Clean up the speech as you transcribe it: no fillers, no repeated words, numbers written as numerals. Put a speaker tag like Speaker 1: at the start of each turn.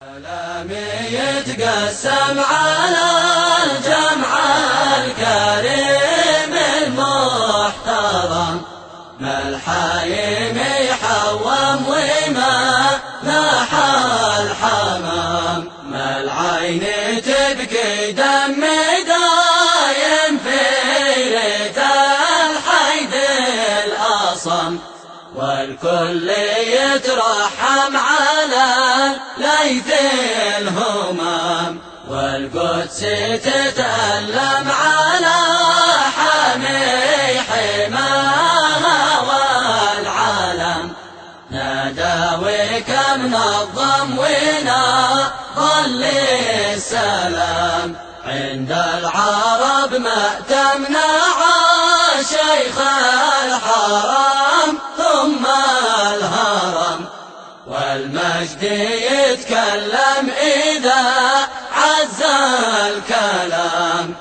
Speaker 1: كلامي يتقسم على الجمع الكريم المحترم، ما الحايم يحوم وما لاح الحمام، ما العين تبكي دم دايم في ريت الحيد الأصم، والكل يترحم على ليث الهمام، والقدس تتألم على حمي حماها والعالم، ناداوي كم نظم ونضل السلام، عند العرب ما تمنع شيخ الحرام ثم الهرم، والمجد يتكلم إذا عز الكلام.